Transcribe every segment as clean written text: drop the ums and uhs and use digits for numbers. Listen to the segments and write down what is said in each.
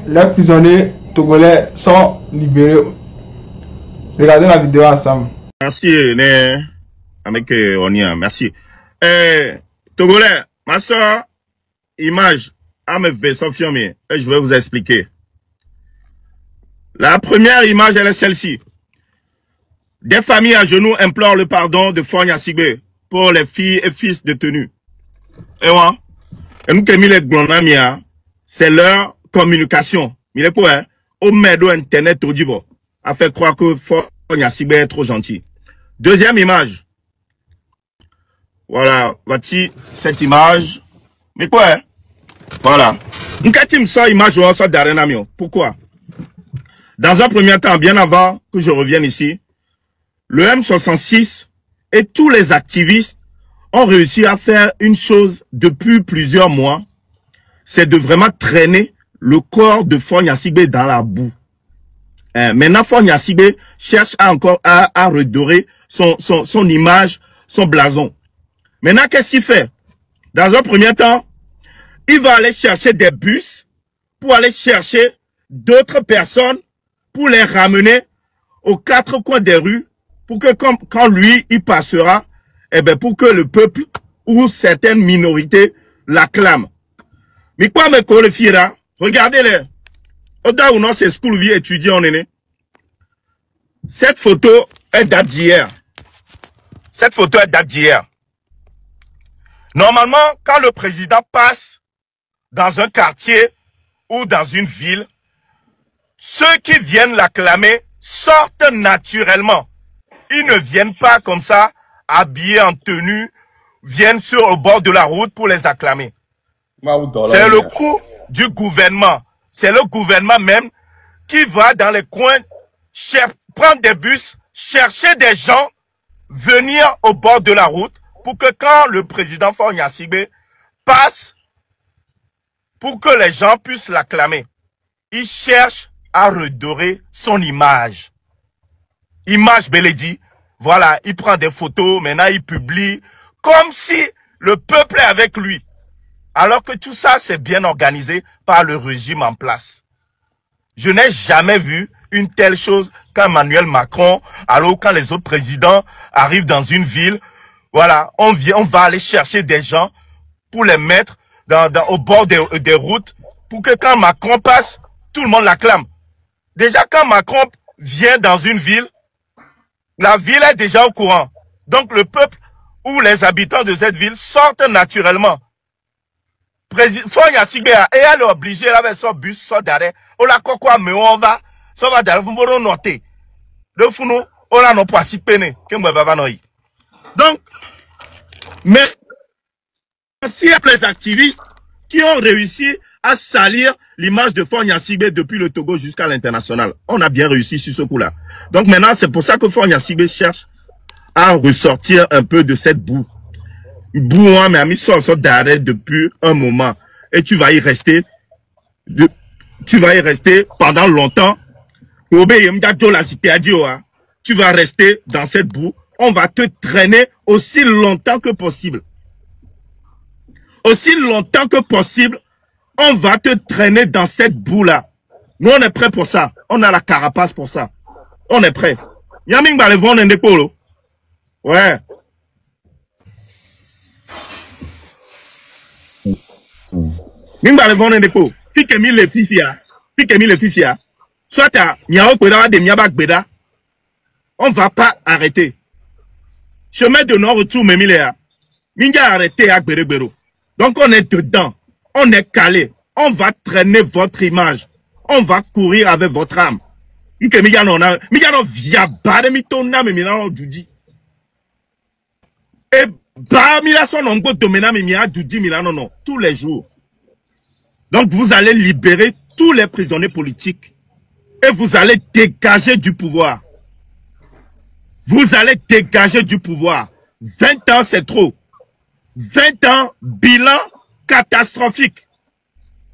les prisonniers togolais sont libérés. Regardez la vidéo ensemble. Merci, avec Onia, merci. Togolais, ma soeur, image, à me faire et je vais vous expliquer. La première image, elle est celle-ci. Des familles à genoux implorent le pardon de Fogna Sigbe pour les filles et fils détenus. Et moi, c'est leur communication. Il est pour au médo internet au divo a fait croire que Fogna Sigbe est trop gentil. Deuxième image. Voilà, voici cette image. Mais quoi? Voilà. Pourquoi? Dans un premier temps, bien avant que je revienne ici, le M66 et tous les activistes ont réussi à faire une chose depuis plusieurs mois, c'est de vraiment traîner le corps de Fogna Sigbe dans la boue. Maintenant, Fogna Sigbe cherche encore à redorer son image, son blason. Maintenant, qu'est-ce qu'il fait? Dans un premier temps, il va aller chercher des bus pour aller chercher d'autres personnes pour les ramener aux quatre coins des rues pour que quand lui, il passera, eh ben, pour que le peuple ou certaines minorités l'acclament. Mais quoi me qualifiera? Regardez-les. Oda ou non, c'est school vie étudiant, néné. Cette photo, elle date d'hier. Cette photo, elle date d'hier. Normalement, quand le président passe dans un quartier ou dans une ville, ceux qui viennent l'acclamer sortent naturellement. Ils ne viennent pas comme ça, habillés en tenue, viennent au bord de la route pour les acclamer. C'est le coup du gouvernement. C'est le gouvernement même qui va dans les coins, prendre des bus, chercher des gens, venir au bord de la route pour que quand le président Fogna Sigbe passe, pour que les gens puissent l'acclamer. Il cherche à redorer son image. Image Beledi. Voilà, il prend des photos, maintenant il publie, comme si le peuple est avec lui. Alors que tout ça, c'est bien organisé par le régime en place. Je n'ai jamais vu une telle chose qu'Emmanuel Macron, alors quand les autres présidents arrivent dans une ville, voilà, on va aller chercher des gens pour les mettre au bord des routes, pour que quand Macron passe, tout le monde l'acclame. Déjà, quand Macron vient dans une ville, la ville est déjà au courant. Donc, le peuple ou les habitants de cette ville sortent naturellement. Fogna Sigbe, et elle est obligée, avec son bus, son d'arrêt. On la quoi, mais on va, ça va d'arrêt, vous m'aurez noté. Le founou, on a non pas si peine, que moi, va noyer. Donc, mais, s'il y a les activistes qui ont réussi à salir l'image de Fogna Sigbe depuis le Togo jusqu'à l'international. On a bien réussi sur ce coup-là. Donc maintenant, c'est pour ça que Fogna Sigbe cherche à ressortir un peu de cette boue. Boue, mais a mis ça en sorte d'arrêt depuis un moment. Et tu vas y rester, pendant longtemps. Tu vas rester dans cette boue. On va te traîner aussi longtemps que possible. Aussi longtemps que possible, on va te traîner dans cette boue-là. Nous, on est prêts pour ça. On a la carapace pour ça. On est prêts. Yaming va le vendre un dépôt. Ouais. Ming va le vendre un dépôt. Pique mille les fifia. Pique mille les fifia. Soit à Niao Kweda de Miabak Beda. On va pas arrêter. Chemin de non-retour, Mémiléa. Minga arrêter à Gbero. Donc on est dedans. On est calé. On va traîner votre image. On va courir avec votre âme. Et tous les jours. Donc vous allez libérer tous les prisonniers politiques. Et vous allez dégager du pouvoir. Vous allez dégager du pouvoir. 20 ans, c'est trop. 20 ans, bilan catastrophique.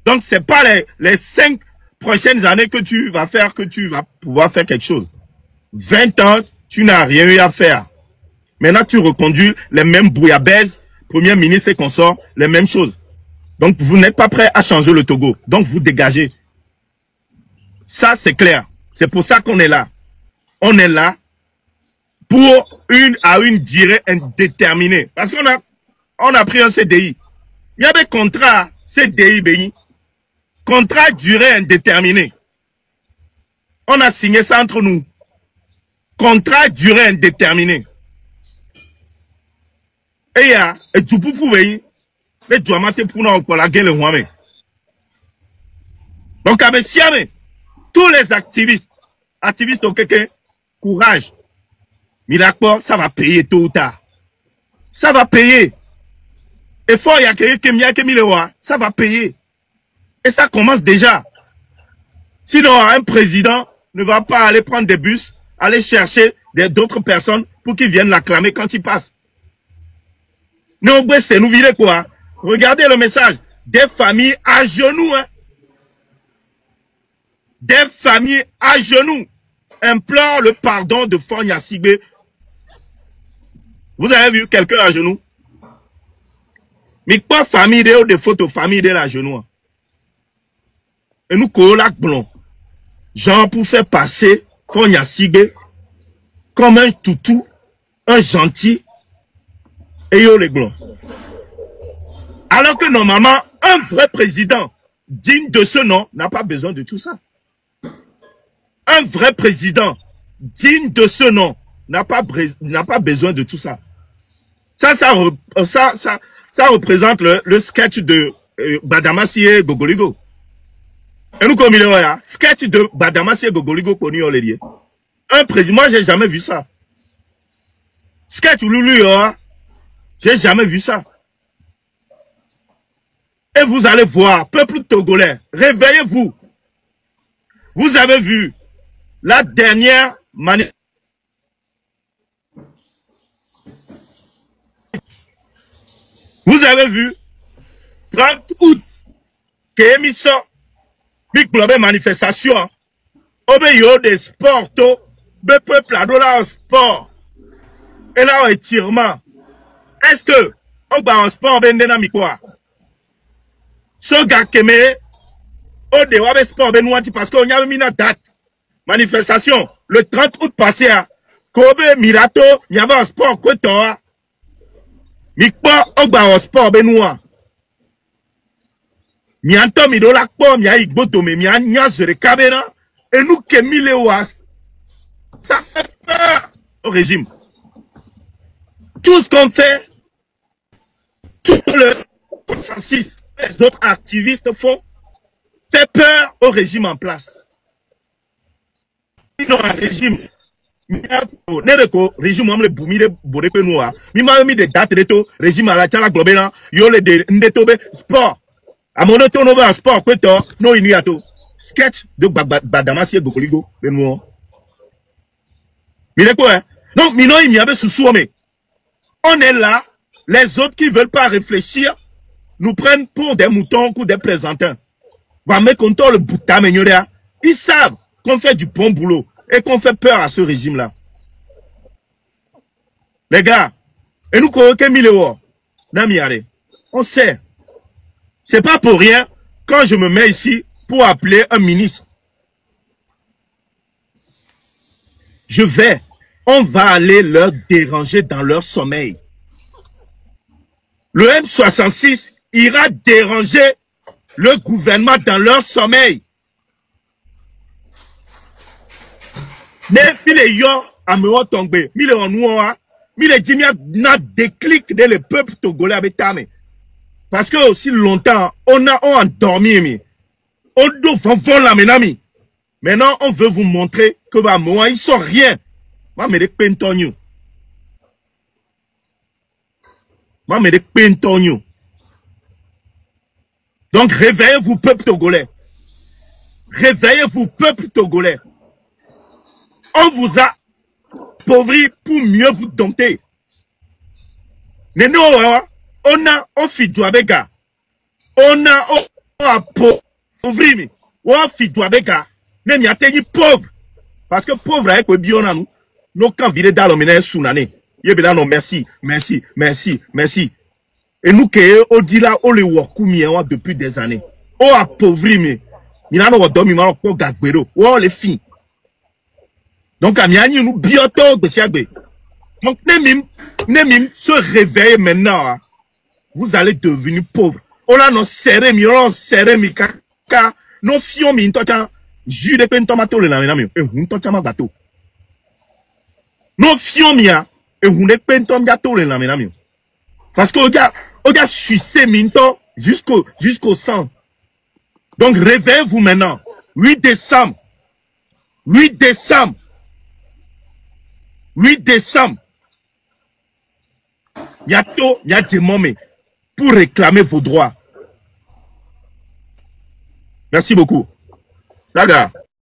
Donc, c'est pas les 5 prochaines années que tu vas faire que tu vas pouvoir faire quelque chose. 20 ans, tu n'as rien eu à faire. Maintenant, tu reconduis les mêmes bouillabaisse, premier ministre et consorts, les mêmes choses. Donc, vous n'êtes pas prêt à changer le Togo. Donc, vous dégagez. Ça, c'est clair. C'est pour ça qu'on est là. On est là pour une durée indéterminée. Parce qu'on a pris un CDI. Il y avait contrat CDI, BI. Contrat durée indéterminée. On a signé ça entre nous. Contrat durée indéterminée. Et il y a, et tout pour pouvoir, les douamate pour nous, pour la gueule, le roi. Donc, avec Siame, tous les activistes au quelqu'un, courage. Mirakpo, ça va payer tôt ou tard. Ça va payer. Et fort, il y a quelqu'un ça va payer. Et ça commence déjà. Sinon, un président ne va pas aller prendre des bus, aller chercher d'autres personnes pour qu'ils viennent l'acclamer quand il passe. Non, c'est nous virer quoi? Regardez le message. Des familles à genoux. Hein. Des familles à genoux implorent le pardon de Fonya Sigbe. Vous avez vu quelqu'un à genoux? Mais quoi famille de des photos famille de la genou? Et nous collons blond. Genre pour faire passer Fonya Sigbe comme un toutou, un gentil, et yo les blonds. Alors que normalement, un vrai président digne de ce nom n'a pas besoin de tout ça. Un vrai président digne de ce nom n'a pas besoin de tout ça. Ça représente le sketch de Badamassi et Gogoligo. Et nous, comme il est là, sketch de Badamassi et Gogoligo pour nous, les liés. Un président, moi, j'ai jamais vu ça. Sketch Loulou, j'ai jamais vu ça. Et vous allez voir, peuple togolais, réveillez-vous. Vous avez vu la dernière manifestation. Vous avez vu 30 août, Kémiso, Big Global Manifestation, Obeyo des sports, le peuple a dollar en sport. Et là, on étirement. Est-ce que, on va en sport, ben dynamique quoi? Ce gars qui met, au dehors de sport, ben nous, parce qu'on y a mis une date. Manifestation, le 30 août passé, Kobe, Mirato, il y avait un sport, quoi, toi? Mikpa, on va en sport, ben nous. Mianto, Midolakpo, Mia Igboto, Mia Nyazere Kabena, et nous, Kemile Ouas. Ça fait peur au régime. Tout ce qu'on fait, tout le consensus, les autres activistes font, fait peur au régime en place. Sinon, un régime, régime, le boumi de Borepe Noa, mis des dates de tout, régime à la Tchala Globena, yole de Ndetobe, sport. À mon autonome en sport, quoi, non, il y a tout. Sketch de Badamassi et Gokoligo, Benoît. Mais de quoi, hein? Non, mais non, il y avait sous mais on est là, les autres qui ne veulent pas réfléchir, nous prennent pour des moutons ou des plaisantins. Ils savent qu'on fait du bon boulot et qu'on fait peur à ce régime-là. Les gars, et nous, on sait. C'est pas pour rien quand je me mets ici pour appeler un ministre. On va aller leur déranger dans leur sommeil. Le M66 ira déranger le gouvernement dans leur sommeil. Mais mille yo amewo tombe, mille onwa, mille dimia na déclic de le peuple togolais avec tame. Parce que aussi longtemps on endormi, on doit la menami. Maintenant on veut vous montrer que bah moi ils sont rien. Moi me de pentonio. Moi me de pentonio. Donc réveillez-vous peuple togolais. Réveillez-vous peuple togolais. On vous a pauvri pour mieux vous dompter. On fit douabega. On pauvri. On fit douabega. Même y a tenu pauvre. Parce que pauvre avec le biona nous. Nos camps vidés dans le ménage sous l'année. Yébéla non merci. Et nous qui on dit là on les wakoumi depuis des années. On appauvri mais Milano wa domi mano ko gagbero. Oh les filles. Donc à miani nous bioto besiagbe. Donc Nemim se réveille maintenant. Hein. Vous allez devenir pauvre. On a nos serré mi on serré mi kaka no fion mi ntocha jus de pen tomato le na mi e hun tocha ma bateau. No fion mi a e hun de pen tomato le na mi. Parce que on a sucé minto jusqu'au sang. Donc réveillez-vous maintenant. 8 décembre. 8 décembre. 8 décembre. Il y a des moments pour réclamer vos droits. Merci beaucoup. Daga.